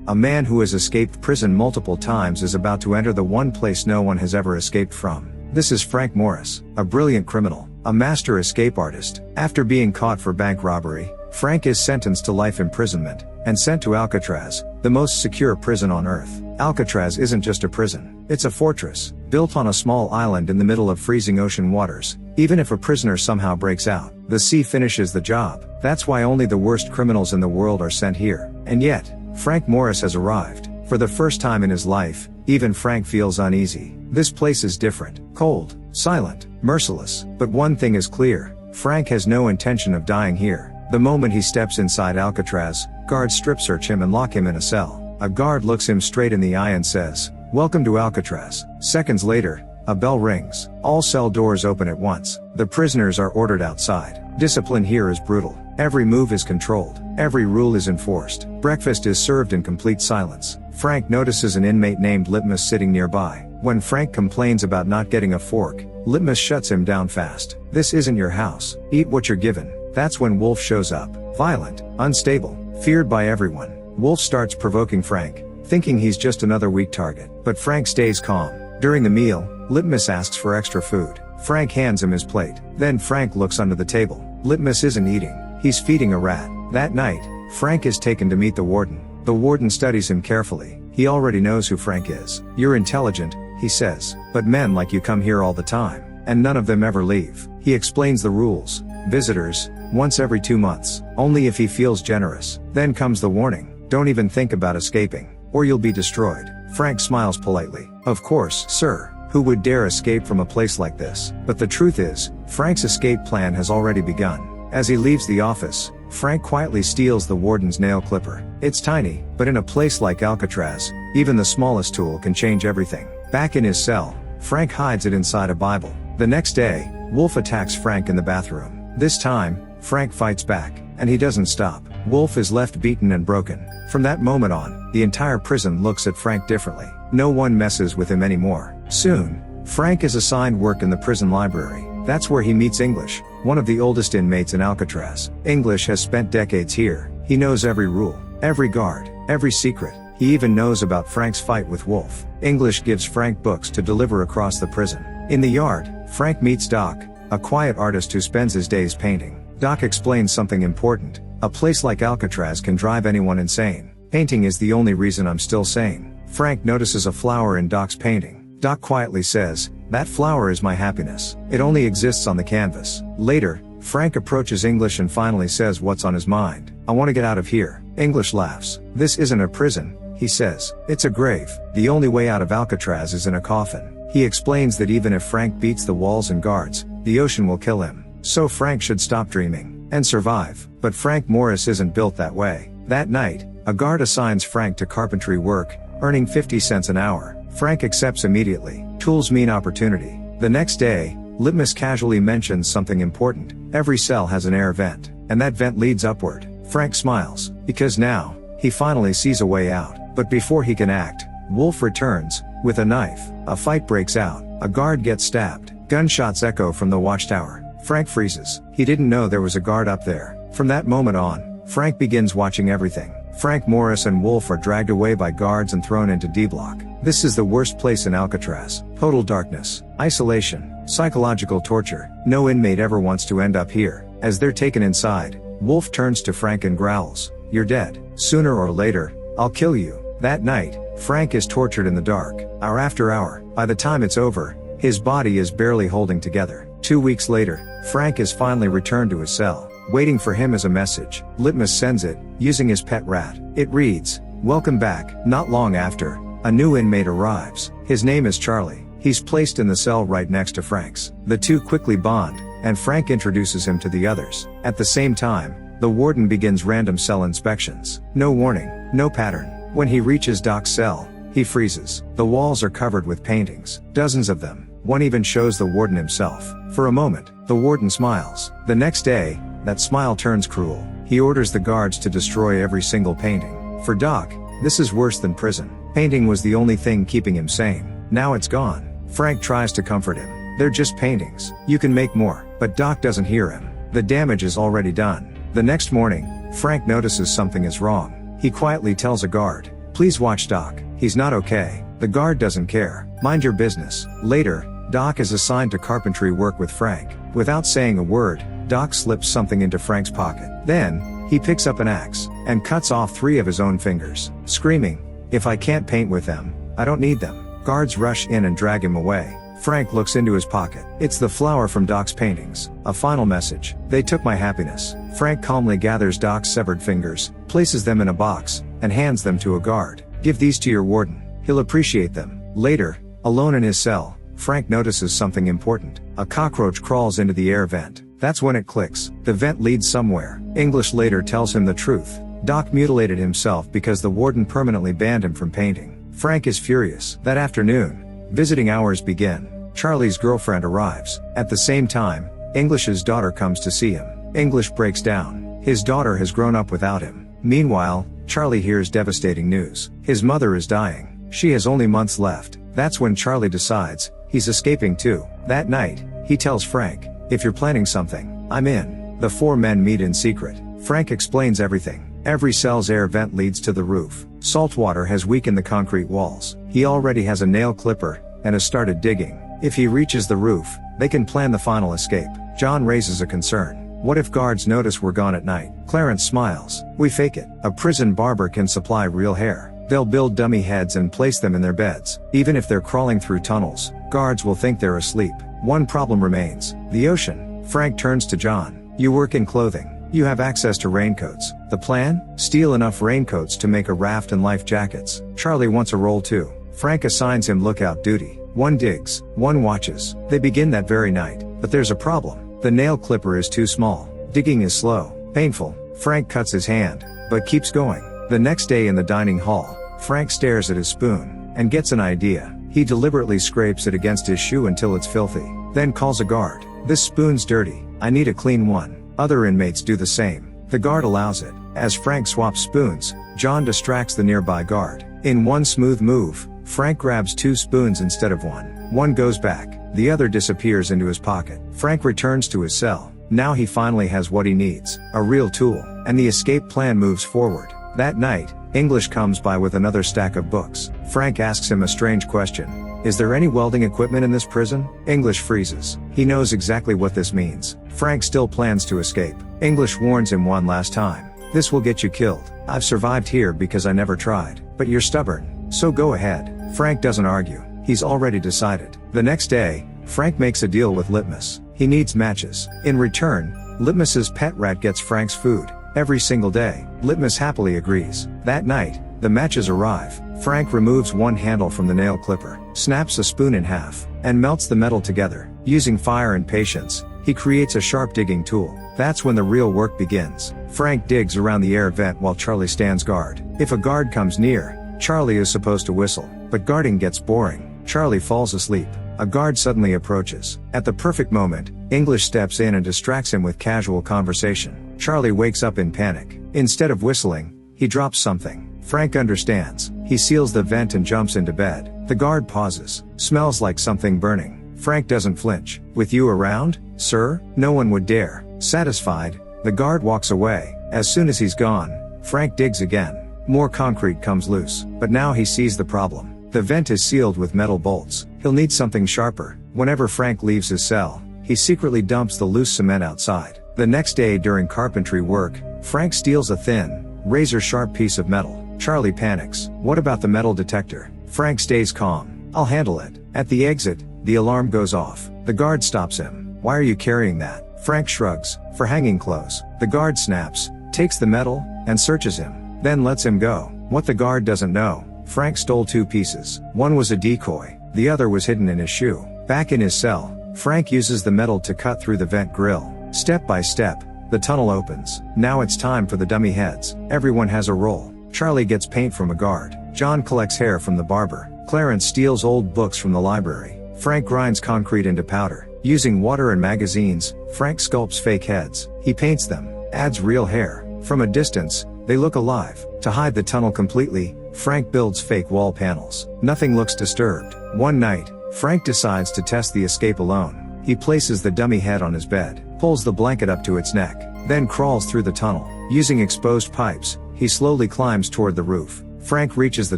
A man who has escaped prison multiple times is about to enter the one place no one has ever escaped from. This is Frank Morris, a brilliant criminal, a master escape artist. After being caught for bank robbery, Frank is sentenced to life imprisonment and sent to Alcatraz, the most secure prison on earth. Alcatraz isn't just a prison, it's a fortress, built on a small island in the middle of freezing ocean waters. Even if a prisoner somehow breaks out, the sea finishes the job. That's why only the worst criminals in the world are sent here. And yet, Frank Morris has arrived. For the first time in his life, even Frank feels uneasy. This place is different, cold, silent, merciless. But one thing is clear, Frank has no intention of dying here. The moment he steps inside Alcatraz, guards strip search him and lock him in a cell. A guard looks him straight in the eye and says, "Welcome to Alcatraz." Seconds later, a bell rings. All cell doors open at once. The prisoners are ordered outside. Discipline here is brutal. Every move is controlled. Every rule is enforced. Breakfast is served in complete silence. Frank notices an inmate named Litmus sitting nearby. When Frank complains about not getting a fork, Litmus shuts him down fast. "This isn't your house. Eat what you're given." That's when Wolf shows up. Violent, unstable, feared by everyone. Wolf starts provoking Frank, thinking he's just another weak target. But Frank stays calm. During the meal, Litmus asks for extra food. Frank hands him his plate. Then Frank looks under the table. Litmus isn't eating. He's feeding a rat. That night, Frank is taken to meet the warden. The warden studies him carefully. He already knows who Frank is. "You're intelligent," he says, "but men like you come here all the time, and none of them ever leave." He explains the rules. Visitors, once every 2 months, only if he feels generous. Then comes the warning, "Don't even think about escaping, or you'll be destroyed." Frank smiles politely. "Of course, sir. Who would dare escape from a place like this?" But the truth is, Frank's escape plan has already begun. As he leaves the office, Frank quietly steals the warden's nail clipper. It's tiny, but in a place like Alcatraz, even the smallest tool can change everything. Back in his cell, Frank hides it inside a Bible. The next day, Wolf attacks Frank in the bathroom. This time, Frank fights back, and he doesn't stop. Wolf is left beaten and broken. From that moment on, the entire prison looks at Frank differently. No one messes with him anymore. Soon, Frank is assigned work in the prison library. That's where he meets English, one of the oldest inmates in Alcatraz. English has spent decades here. He knows every rule, every guard, every secret. He even knows about Frank's fight with Wolf. English gives Frank books to deliver across the prison. In the yard, Frank meets Doc, a quiet artist who spends his days painting. Doc explains something important. A place like Alcatraz can drive anyone insane. "Painting is the only reason I'm still sane." Frank notices a flower in Doc's painting. Doc quietly says, "That flower is my happiness. It only exists on the canvas." Later, Frank approaches English and finally says what's on his mind. "I want to get out of here." English laughs. "This isn't a prison," he says. "It's a grave. The only way out of Alcatraz is in a coffin." He explains that even if Frank beats the walls and guards, the ocean will kill him. So Frank should stop dreaming and survive. But Frank Morris isn't built that way. That night, a guard assigns Frank to carpentry work, earning 50 cents an hour. Frank accepts immediately. Tools mean opportunity. The next day, Litmus casually mentions something important. Every cell has an air vent, and that vent leads upward. Frank smiles, because now, he finally sees a way out. But before he can act, Wolf returns, with a knife. A fight breaks out. A guard gets stabbed. Gunshots echo from the watchtower. Frank freezes. He didn't know there was a guard up there. From that moment on, Frank begins watching everything. Frank Morris and Wolf are dragged away by guards and thrown into D-Block. This is the worst place in Alcatraz. Total darkness, isolation, psychological torture. No inmate ever wants to end up here. As they're taken inside, Wolf turns to Frank and growls, "You're dead. Sooner or later, I'll kill you." That night, Frank is tortured in the dark, hour after hour. By the time it's over, his body is barely holding together. 2 weeks later, Frank is finally returned to his cell. Waiting for him is a message. Litmus sends it, using his pet rat. It reads, "Welcome back." Not long after, a new inmate arrives. His name is Charlie. He's placed in the cell right next to Frank's. The two quickly bond, and Frank introduces him to the others. At the same time, the warden begins random cell inspections. No warning, no pattern. When he reaches Doc's cell, he freezes. The walls are covered with paintings, dozens of them. One even shows the warden himself. For a moment, the warden smiles. The next day, that smile turns cruel. He orders the guards to destroy every single painting. For Doc, this is worse than prison. Painting was the only thing keeping him sane. Now it's gone. Frank tries to comfort him. "They're just paintings. You can make more." But Doc doesn't hear him. The damage is already done. The next morning, Frank notices something is wrong. He quietly tells a guard, Please watch Doc. He's not okay. The guard doesn't care. Mind your business. Later, Doc is assigned to carpentry work with Frank. Without saying a word, Doc slips something into Frank's pocket. Then, he picks up an axe and cuts off 3 of his own fingers, screaming, "If I can't paint with them, I don't need them." Guards rush in and drag him away. Frank looks into his pocket. It's the flower from Doc's paintings. A final message. "They took my happiness." Frank calmly gathers Doc's severed fingers, places them in a box, and hands them to a guard. "Give these to your warden. He'll appreciate them." Later, alone in his cell, Frank notices something important. A cockroach crawls into the air vent. That's when it clicks. The vent leads somewhere. English later tells him the truth. Doc mutilated himself because the warden permanently banned him from painting. Frank is furious. That afternoon, visiting hours begin. Charlie's girlfriend arrives. At the same time, English's daughter comes to see him. English breaks down. His daughter has grown up without him. Meanwhile, Charlie hears devastating news. His mother is dying. She has only months left. That's when Charlie decides he's escaping too. That night, he tells Frank, "If you're planning something, I'm in." The 4 men meet in secret. Frank explains everything. Every cell's air vent leads to the roof. Salt water has weakened the concrete walls. He already has a nail clipper and has started digging. If he reaches the roof, they can plan the final escape. John raises a concern. What if guards notice we're gone at night? Clarence smiles. "We fake it. A prison barber can supply real hair. They'll build dummy heads and place them in their beds. Even if they're crawling through tunnels, guards will think they're asleep." One problem remains. The ocean. Frank turns to John. "You work in clothing. You have access to raincoats. The plan? Steal enough raincoats to make a raft and life jackets." Charlie wants a role too. Frank assigns him lookout duty. One digs, one watches. They begin that very night. But there's a problem. The nail clipper is too small. Digging is slow, painful. Frank cuts his hand, but keeps going. The next day in the dining hall, Frank stares at his spoon and gets an idea. He deliberately scrapes it against his shoe until it's filthy, then calls a guard. "This spoon's dirty. I need a clean one." Other inmates do the same. The guard allows it. As Frank swaps spoons, John distracts the nearby guard. In one smooth move, Frank grabs 2 spoons instead of 1. One goes back, the other disappears into his pocket. Frank returns to his cell. Now he finally has what he needs, a real tool, and the escape plan moves forward. That night, English comes by with another stack of books. Frank asks him a strange question. "Is there any welding equipment in this prison?" English freezes. He knows exactly what this means. Frank still plans to escape. English warns him one last time. "This will get you killed. I've survived here because I never tried. But you're stubborn. So go ahead." Frank doesn't argue. He's already decided. The next day, Frank makes a deal with Litmus. He needs matches. In return, Litmus's pet rat gets Frank's food every single day. Litmus happily agrees. That night, the matches arrive. Frank removes one handle from the nail clipper, snaps a spoon in half, and melts the metal together. Using fire and patience, he creates a sharp digging tool. That's when the real work begins. Frank digs around the air vent while Charlie stands guard. If a guard comes near, Charlie is supposed to whistle, but guarding gets boring. Charlie falls asleep. A guard suddenly approaches. At the perfect moment, English steps in and distracts him with casual conversation. Charlie wakes up in panic. Instead of whistling, he drops something. Frank understands. He seals the vent and jumps into bed. The guard pauses. "Smells like something burning." Frank doesn't flinch. "With you around, sir? No one would dare." Satisfied, the guard walks away. As soon as he's gone, Frank digs again. More concrete comes loose. But now he sees the problem. The vent is sealed with metal bolts. He'll need something sharper. Whenever Frank leaves his cell, he secretly dumps the loose cement outside. The next day during carpentry work, Frank steals a thin, razor-sharp piece of metal. Charlie panics. What about the metal detector? Frank stays calm. "I'll handle it." At the exit, the alarm goes off. The guard stops him. "Why are you carrying that?" Frank shrugs. "For hanging clothes." The guard snaps, takes the metal, and searches him, then lets him go. What the guard doesn't know, Frank stole 2 pieces. One was a decoy, the other was hidden in his shoe. Back in his cell, Frank uses the metal to cut through the vent grill. Step by step, the tunnel opens. Now it's time for the dummy heads. Everyone has a role. Charlie gets paint from a guard. John collects hair from the barber. Clarence steals old books from the library. Frank grinds concrete into powder. Using water and magazines, Frank sculpts fake heads. He paints them, adds real hair. From a distance, they look alive. To hide the tunnel completely, Frank builds fake wall panels. Nothing looks disturbed. One night, Frank decides to test the escape alone. He places the dummy head on his bed, pulls the blanket up to its neck, then crawls through the tunnel. Using exposed pipes, he slowly climbs toward the roof. Frank reaches the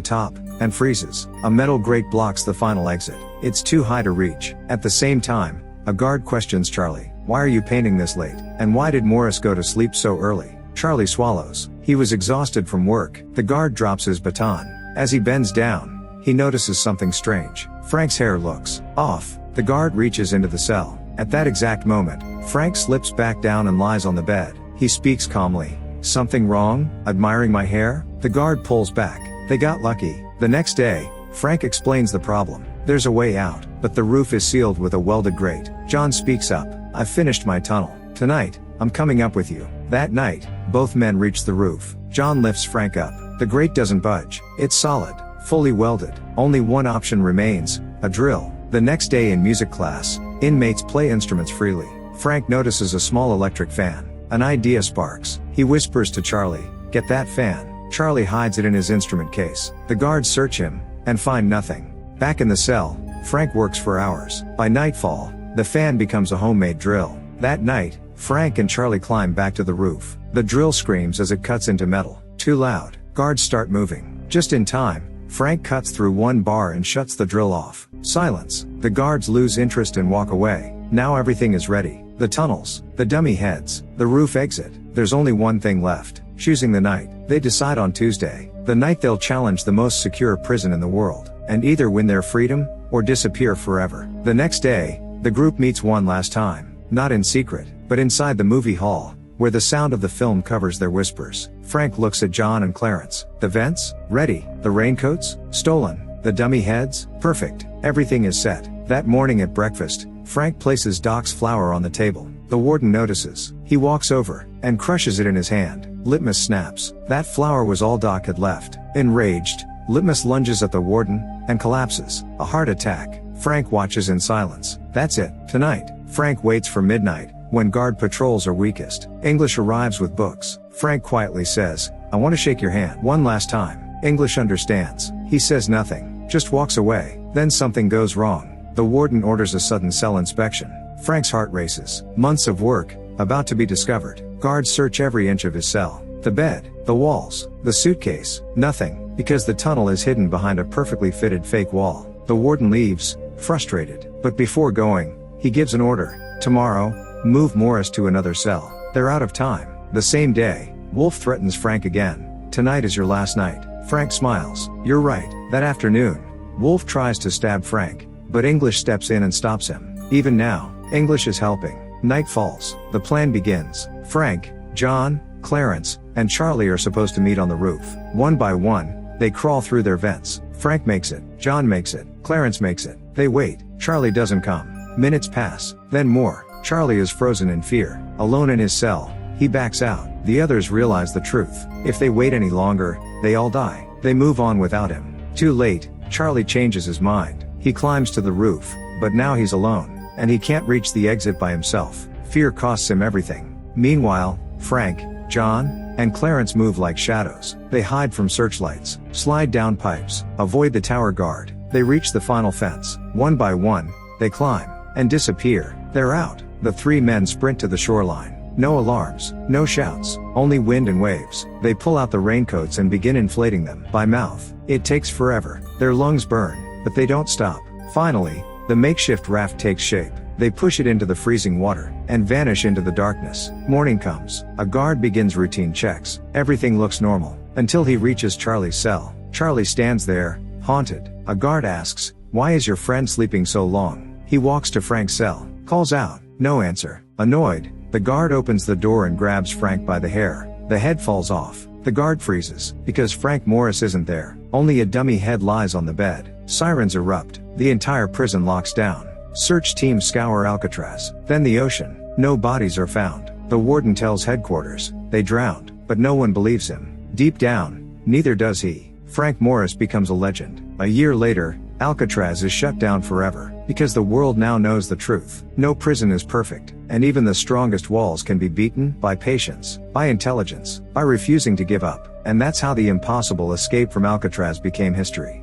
top, and freezes. A metal grate blocks the final exit. It's too high to reach. At the same time, a guard questions Charlie, "Why are you painting this late? And why did Morris go to sleep so early?" Charlie swallows. He was exhausted from work. The guard drops his baton. As he bends down, he notices something strange. Frank's hair looks off. The guard reaches into the cell. At that exact moment, Frank slips back down and lies on the bed. He speaks calmly. "Something wrong? Admiring my hair?" The guard pulls back. They got lucky. The next day, Frank explains the problem. There's a way out, but the roof is sealed with a welded grate. John speaks up. "I've finished my tunnel. Tonight, I'm coming up with you." That night, both men reach the roof. John lifts Frank up. The grate doesn't budge. It's solid, fully welded. Only one option remains, a drill. The next day in music class, inmates play instruments freely. Frank notices a small electric fan. An idea sparks. He whispers to Charlie, "Get that fan." Charlie hides it in his instrument case. The guards search him, and find nothing. Back in the cell, Frank works for hours. By nightfall, the fan becomes a homemade drill. That night, Frank and Charlie climb back to the roof. The drill screams as it cuts into metal. Too loud. Guards start moving. Just in time, Frank cuts through one bar and shuts the drill off. Silence. The guards lose interest and walk away. Now everything is ready. The tunnels, the dummy heads, the roof exit. There's only one thing left. Choosing the night. They decide on Tuesday, the night they'll challenge the most secure prison in the world, and either win their freedom, or disappear forever. The next day, the group meets one last time. Not in secret, but inside the movie hall, where the sound of the film covers their whispers. Frank looks at John and Clarence. The vents? Ready. The raincoats? Stolen. The dummy heads? Perfect. Everything is set. That morning at breakfast, Frank places Doc's flower on the table. The warden notices. He walks over, and crushes it in his hand. Litmus snaps. That flower was all Doc had left. Enraged, Litmus lunges at the warden, and collapses. A heart attack. Frank watches in silence. That's it. Tonight, Frank waits for midnight, when guard patrols are weakest. English arrives with books. Frank quietly says, "I want to shake your hand one last time." English understands. He says nothing, just walks away. Then something goes wrong. The warden orders a sudden cell inspection. Frank's heart races. Months of work, about to be discovered. Guards search every inch of his cell. The bed, the walls, the suitcase. Nothing, because the tunnel is hidden behind a perfectly fitted fake wall. The warden leaves, frustrated. But before going, he gives an order. Tomorrow, move Morris to another cell. They're out of time. The same day, Wolf threatens Frank again. "Tonight is your last night." Frank smiles. "You're right." That afternoon, Wolf tries to stab Frank, but English steps in and stops him. Even now, English is helping. Night falls. The plan begins. Frank, John, Clarence, and Charlie are supposed to meet on the roof. One by one, they crawl through their vents. Frank makes it. John makes it. Clarence makes it. They wait. Charlie doesn't come. Minutes pass. Then more. Charlie is frozen in fear. Alone in his cell, he backs out. The others realize the truth. If they wait any longer, they all die. They move on without him. Too late, Charlie changes his mind. He climbs to the roof, but now he's alone, and he can't reach the exit by himself. Fear costs him everything. Meanwhile, Frank, John, and Clarence move like shadows. They hide from searchlights, slide down pipes, avoid the tower guard. They reach the final fence. One by one, they climb, and disappear. They're out. The three men sprint to the shoreline. No alarms, no shouts, only wind and waves. They pull out the raincoats and begin inflating them by mouth. It takes forever. Their lungs burn, but they don't stop. Finally, the makeshift raft takes shape. They push it into the freezing water, and vanish into the darkness. Morning comes. A guard begins routine checks. Everything looks normal, until he reaches Charlie's cell. Charlie stands there, haunted. A guard asks, "Why is your friend sleeping so long?" He walks to Frank's cell, calls out. No answer. Annoyed, the guard opens the door and grabs Frank by the hair. The head falls off. The guard freezes, because Frank Morris isn't there. Only a dummy head lies on the bed. Sirens erupt. The entire prison locks down. Search teams scour Alcatraz. Then the ocean. No bodies are found. The warden tells headquarters, they drowned, but no one believes him. Deep down, neither does he. Frank Morris becomes a legend. A year later, Alcatraz is shut down forever, because the world now knows the truth. No prison is perfect, and even the strongest walls can be beaten by patience, by intelligence, by refusing to give up. And that's how the impossible escape from Alcatraz became history.